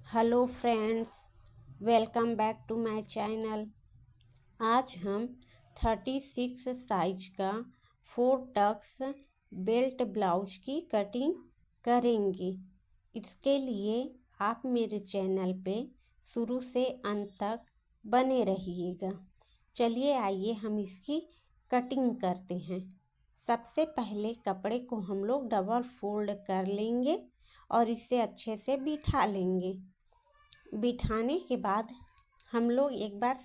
Hello friends, welcome back to my channel. आज हम 36 size का 4 टक्स बेल्ट ब्लाउज की कटिंग करेंगे। इसके लिए आप मेरे चैनल पे शुरू से अंत तक बने रहिएगा। चलिए आइए हम इसकी कटिंग करते हैं। सबसे पहले कपड़े को हम लोग डबल फोल्ड कर लेंगे और इसे अच्छे से बिठा लेंगे। बिठाने के बाद हम लोग एक बार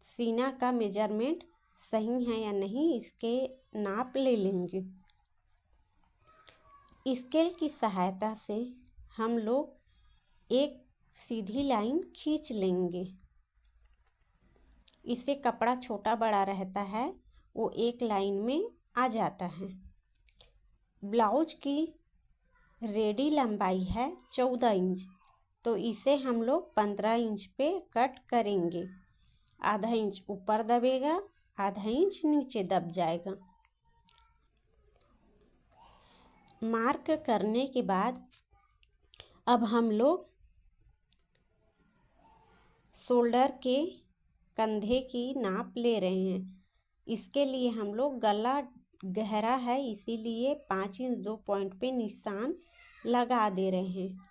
सीना का मेजरमेंट सही है या नहीं इसके नाप ले लेंगे। स्केल की सहायता से हम लोग एक सीधी लाइन खींच लेंगे। इससे कपड़ा छोटा बड़ा रहता है वो एक लाइन में आ जाता है। ब्लाउज की रेडी लंबाई है 14 इंच, तो इसे हम लोग 15 इंच पे कट करेंगे। आधा इंच ऊपर दबेगा, आधा इंच नीचे दब जाएगा। मार्क करने के बाद अब हम लोग शोल्डर के कंधे की नाप ले रहे हैं। इसके लिए हम लोग गला गहरा है इसीलिए 5 इंच 2 पॉइंट पे निशान लगा दे रहे हैं।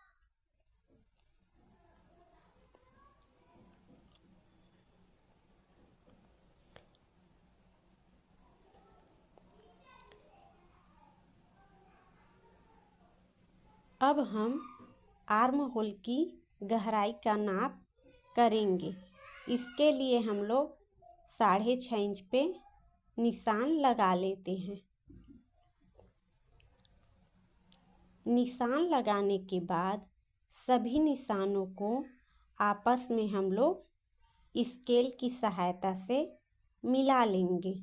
अब हम आर्म होल की गहराई का नाप करेंगे। इसके लिए हम लोग 6.5 इंच पे निशान लगा लेते हैं। निशान लगाने के बाद सभी निशानों को आपस में हम लोग स्केल की सहायता से मिला लेंगे।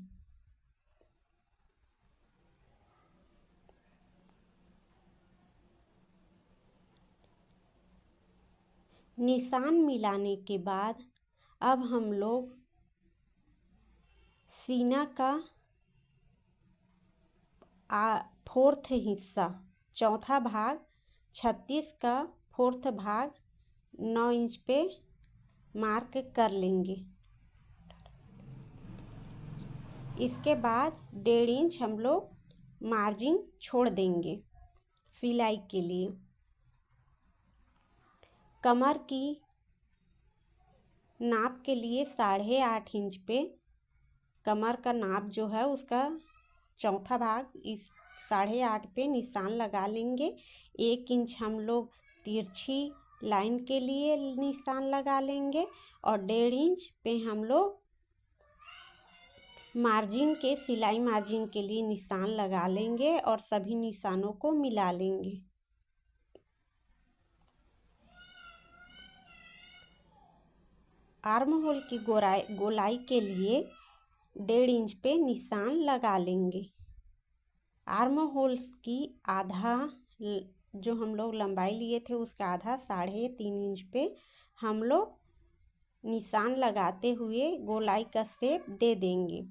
निशान मिलाने के बाद अब हम लोग सीना का 4th हिस्सा, चौथा भाग 36 का 4th भाग 9 इंच पे मार्क कर लेंगे। इसके बाद 1.5 इंच हम लोग मार्जिन छोड़ देंगे सिलाई के लिए। कमर की नाप के लिए 8.5 इंच पे कमर का नाप जो है उसका चौथा भाग इस 8.5 पे निशान लगा लेंगे। 1 इंच हम लोग तिरछी लाइन के लिए निशान लगा लेंगे और 1.5 इंच पे हम लोग मार्जिन के सिलाई मार्जिन के लिए निशान लगा लेंगे और सभी निशानों को मिला लेंगे। आर्म होल की गोलाई के लिए 1.5 इंच पे निशान लगा लेंगे। आर्म होल्स की आधा जो हम लोग लंबाई लिए थे उसका आधा 3.5 इंच पे हम लोग निशान लगाते हुए गोलाई का शेप दे देंगे।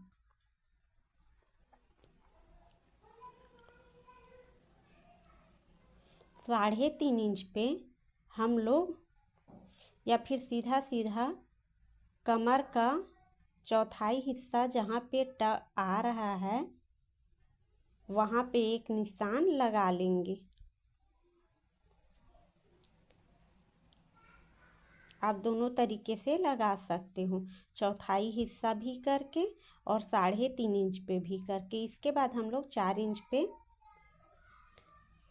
साढ़े 3 इंच पे हम लोग या फिर सीधा सीधा कमर का चौथाई हिस्सा जहाँ पे आ रहा है वहाँ पे एक निशान लगा लेंगे। आप दोनों तरीके से लगा सकते हो, चौथाई हिस्सा भी करके और 3.5 इंच पे भी करके। इसके बाद हम लोग 4 इंच पे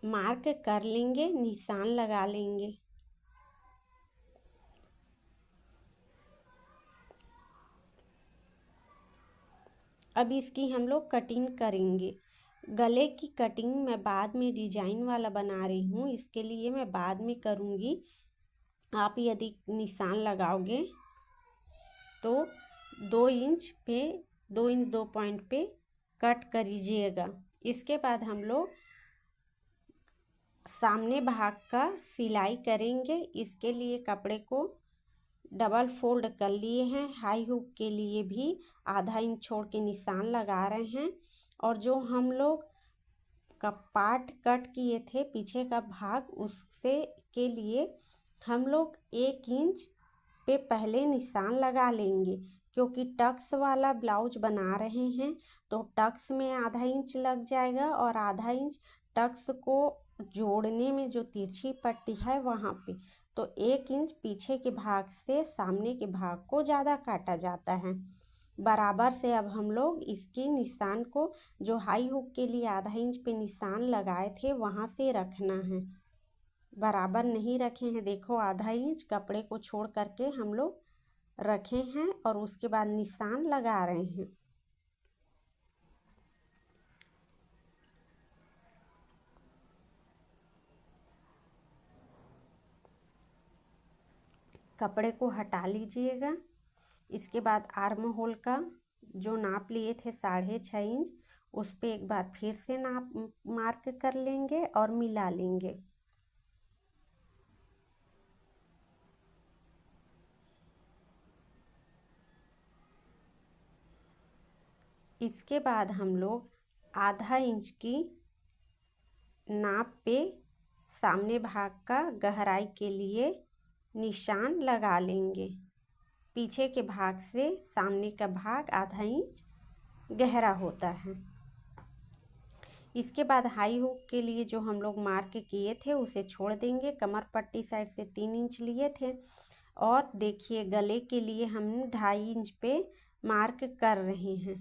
मार्क कर लेंगे, निशान लगा लेंगे। अब इसकी हम लोग कटिंग करेंगे। गले की कटिंग मैं बाद में डिजाइन वाला बना रही हूँ, इसके लिए मैं बाद में करूँगी। आप यदि निशान लगाओगे तो 2 इंच 2 पॉइंट पे कट करीजिएगा। इसके बाद हम लोग सामने भाग का सिलाई करेंगे। इसके लिए कपड़े को डबल फोल्ड कर लिए हैं। हाई हुक के लिए भी आधा इंच छोड़ के निशान लगा रहे हैं और जो हम लोग का पार्ट कट किए थे पीछे का भाग उससे के लिए हम लोग 1 इंच पे पहले निशान लगा लेंगे, क्योंकि टक्स वाला ब्लाउज बना रहे हैं तो टक्स में आधा इंच लग जाएगा और आधा इंच टक्स को जोड़ने में जो तिरछी पट्टी है वहाँ पे, तो 1 इंच पीछे के भाग से सामने के भाग को ज़्यादा काटा जाता है। बराबर से अब हम लोग इसके निशान को जो हाई हुक के लिए आधा इंच पे निशान लगाए थे वहाँ से रखना है। बराबर नहीं रखे हैं, देखो आधा इंच कपड़े को छोड़ करके हम लोग रखे हैं और उसके बाद निशान लगा रहे हैं। कपड़े को हटा लीजिएगा। इसके बाद आर्म होल का जो नाप लिए थे 6.5 इंच, उस पर एक बार फिर से नाप मार्क कर लेंगे और मिला लेंगे। इसके बाद हम लोग आधा इंच की नाप पे सामने भाग का गहराई के लिए निशान लगा लेंगे। पीछे के भाग से सामने का भाग आधा इंच गहरा होता है। इसके बाद हाई हुक के लिए जो हम लोग मार्क किए थे उसे छोड़ देंगे। कमर पट्टी साइड से 3 इंच लिए थे और देखिए गले के लिए हम 2.5 इंच पे मार्क कर रहे हैं,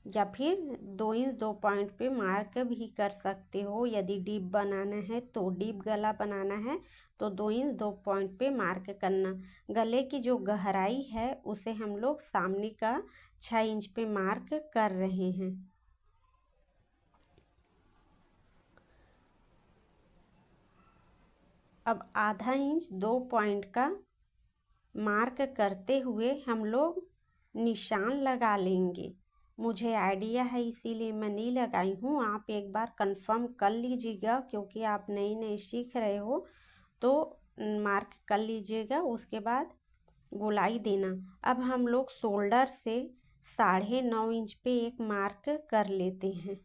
या फिर 2 इंच 2 पॉइंट पे मार्क भी कर सकते हो। यदि डीप बनाना है तो डीप गला बनाना है तो 2 इंच 2 पॉइंट पे मार्क करना। गले की जो गहराई है उसे हम लोग सामने का 6 इंच पे मार्क कर रहे हैं। अब आधा इंच 2 पॉइंट का मार्क करते हुए हम लोग निशान लगा लेंगे। मुझे आइडिया है इसीलिए मैं नहीं लगाई हूँ, आप एक बार कंफर्म कर लीजिएगा, क्योंकि आप नई नई सीख रहे हो तो मार्क कर लीजिएगा। उसके बाद गोलाई देना। अब हम लोग शोल्डर से 9.5 इंच पे एक मार्क कर लेते हैं।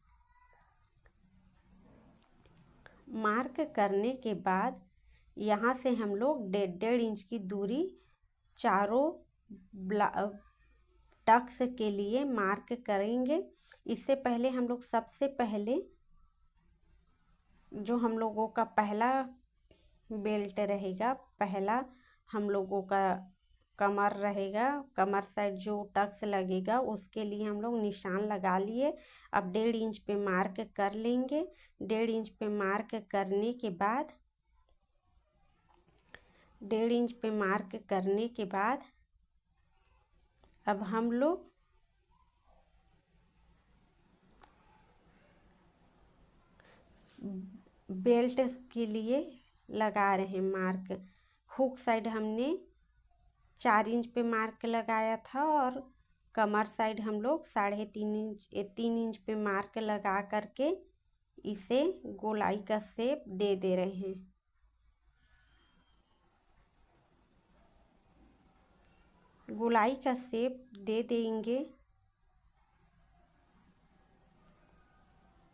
मार्क करने के बाद यहाँ से हम लोग 1.5 इंच की दूरी चारों टक्स के लिए मार्क करेंगे। इससे पहले हम लोग सबसे पहले जो हम लोगों का पहला बेल्ट रहेगा, पहला हम लोगों का कमर रहेगा, कमर साइड जो टक्स लगेगा उसके लिए हम लोग निशान लगा लिए। अब 1.5 इंच पे मार्क कर लेंगे। 1.5 इंच पे मार्क करने के बाद 1.5 इंच पे मार्क करने के बाद अब हम लोग बेल्ट के लिए लगा रहे हैं मार्क। हुक साइड हमने 4 इंच पे मार्क लगाया था और कमर साइड हम लोग 3.5 इंच पे मार्क लगा करके इसे गोलाई का शेप दे दे रहे हैं। गोलाई का शेप दे देंगे।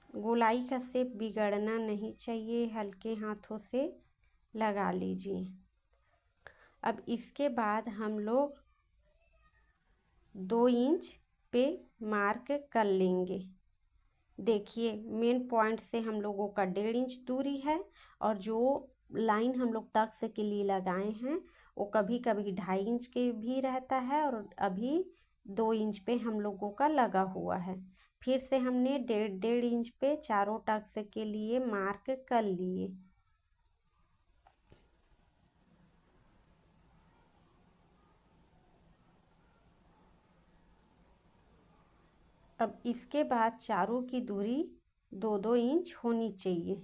गोलाई का शेप बिगड़ना नहीं चाहिए, हल्के हाथों से लगा लीजिए। अब इसके बाद हम लोग 2 इंच पे मार्क कर लेंगे। देखिए मेन पॉइंट से हम लोगों का 1.5 इंच दूरी है और जो लाइन हम लोग टक्स के लिए लगाए हैं वो कभी कभी 2.5 इंच के भी रहता है और अभी 2 इंच पे हम लोगों का लगा हुआ है। फिर से हमने 1.5 इंच पे चारों टक्स के लिए मार्क कर लिए। अब इसके बाद चारों की दूरी 2-2 इंच होनी चाहिए।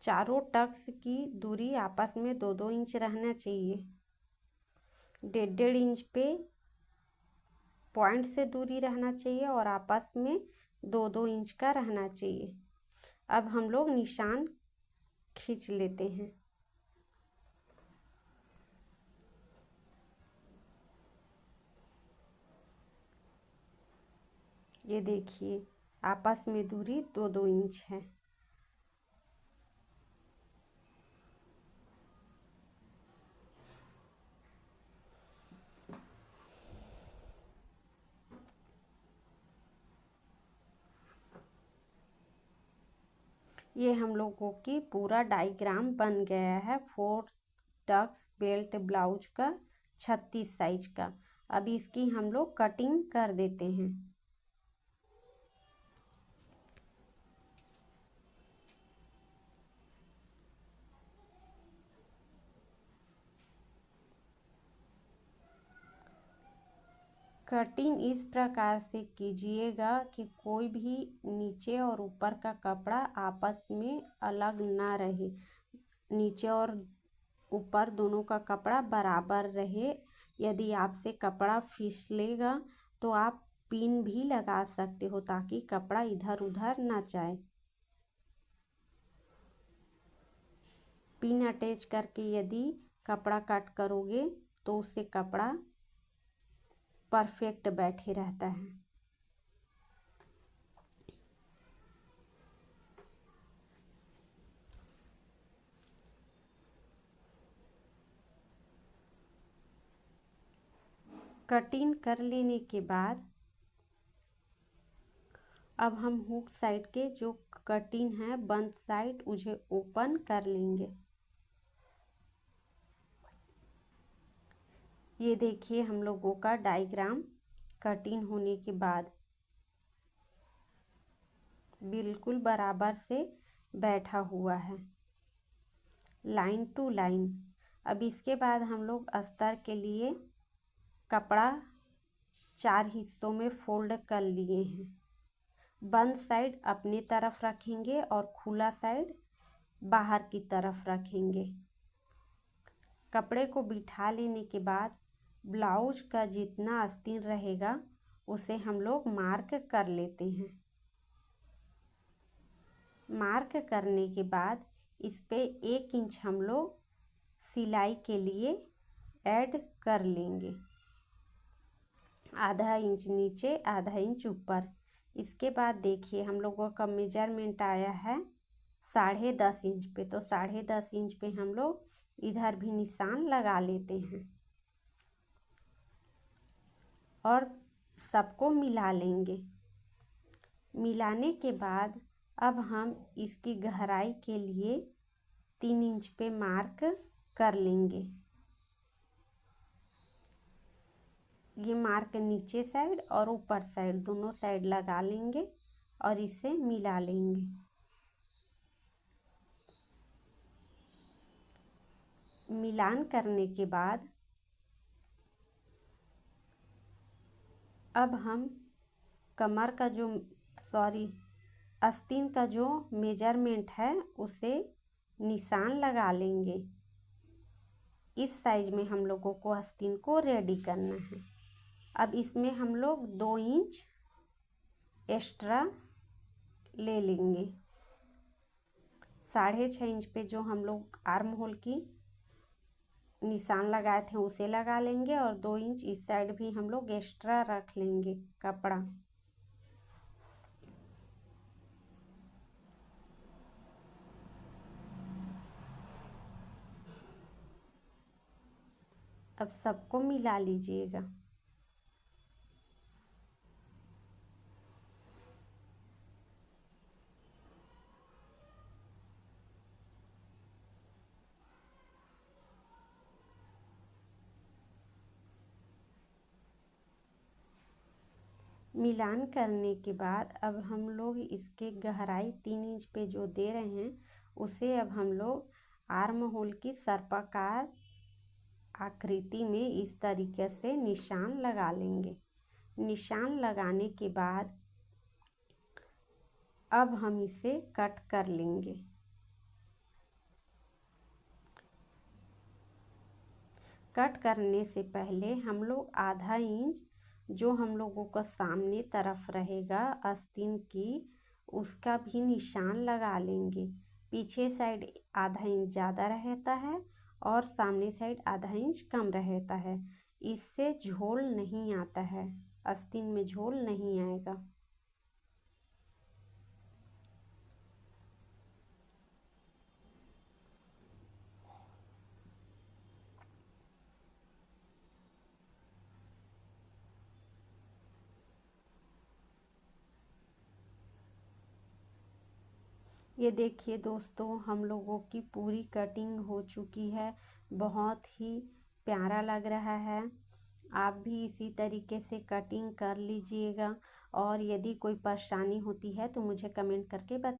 चारों टक्स की दूरी आपस में 2-2 इंच रहना चाहिए। 1.5 इंच पे पॉइंट से दूरी रहना चाहिए और आपस में 2-2 इंच का रहना चाहिए। अब हम लोग निशान खींच लेते हैं। ये देखिए आपस में दूरी 2-2 इंच है। ये हम लोगों की पूरा डायग्राम बन गया है 4 टक्स बेल्ट ब्लाउज का 36 साइज का। अब इसकी हम लोग कटिंग कर देते हैं। कटिंग इस प्रकार से कीजिएगा कि कोई भी नीचे और ऊपर का कपड़ा आपस में अलग ना रहे, नीचे और ऊपर दोनों का कपड़ा बराबर रहे। यदि आपसे कपड़ा फिसलेगा तो आप पिन भी लगा सकते हो ताकि कपड़ा इधर उधर ना जाए। पिन अटैच करके यदि कपड़ा कट करोगे तो उससे कपड़ा परफेक्ट बैठे रहता है। कटिंग कर लेने के बाद अब हम हुक साइड के जो कटिंग है बंद साइड उसे ओपन कर लेंगे। ये देखिए हम लोगों का डायग्राम कटिंग होने के बाद बिल्कुल बराबर से बैठा हुआ है, लाइन टू लाइन। अब इसके बाद हम लोग अस्तर के लिए कपड़ा 4 हिस्सों में फोल्ड कर लिए हैं। बंद साइड अपनी तरफ रखेंगे और खुला साइड बाहर की तरफ रखेंगे। कपड़े को बिठा लेने के बाद ब्लाउज का जितना आस्तीन रहेगा उसे हम लोग मार्क कर लेते हैं। मार्क करने के बाद इस पे 1 इंच हम लोग सिलाई के लिए ऐड कर लेंगे, आधा इंच नीचे आधा इंच ऊपर। इसके बाद देखिए हम लोगों का मेजरमेंट आया है 10.5 इंच पे, तो 10.5 इंच पे हम लोग इधर भी निशान लगा लेते हैं और सबको मिला लेंगे। मिलाने के बाद अब हम इसकी गहराई के लिए 3 इंच पे मार्क कर लेंगे। ये मार्क नीचे साइड और ऊपर साइड दोनों साइड लगा लेंगे और इसे मिला लेंगे। मिलान करने के बाद अब हम कमर का जो आस्तीन का जो मेजरमेंट है उसे निशान लगा लेंगे। इस साइज में हम लोगों को आस्तीन को रेडी करना है। अब इसमें हम लोग 2 इंच एक्स्ट्रा ले लेंगे। 6.5 इंच पे जो हम लोग आर्म होल की निशान लगाए थे उसे लगा लेंगे और 2 इंच इस साइड भी हम लोग एक्स्ट्रा रख लेंगे कपड़ा। अब सबको मिला लीजिएगा। मिलान करने के बाद अब हम लोग इसके गहराई 3 इंच पे जो दे रहे हैं उसे अब हम लोग आर्म होल की सर्पाकार आकृति में इस तरीके से निशान लगा लेंगे। निशान लगाने के बाद अब हम इसे कट कर लेंगे। कट करने से पहले हम लोग आधा इंच जो हम लोगों का सामने तरफ रहेगा आस्तीन की उसका भी निशान लगा लेंगे। पीछे साइड आधा इंच ज़्यादा रहता है और सामने साइड आधा इंच कम रहता है। इससे झोल नहीं आता है, आस्तीन में झोल नहीं आएगा। ये देखिए दोस्तों, हम लोगों की पूरी कटिंग हो चुकी है। बहुत ही प्यारा लग रहा है। आप भी इसी तरीके से कटिंग कर लीजिएगा और यदि कोई परेशानी होती है तो मुझे कमेंट करके बता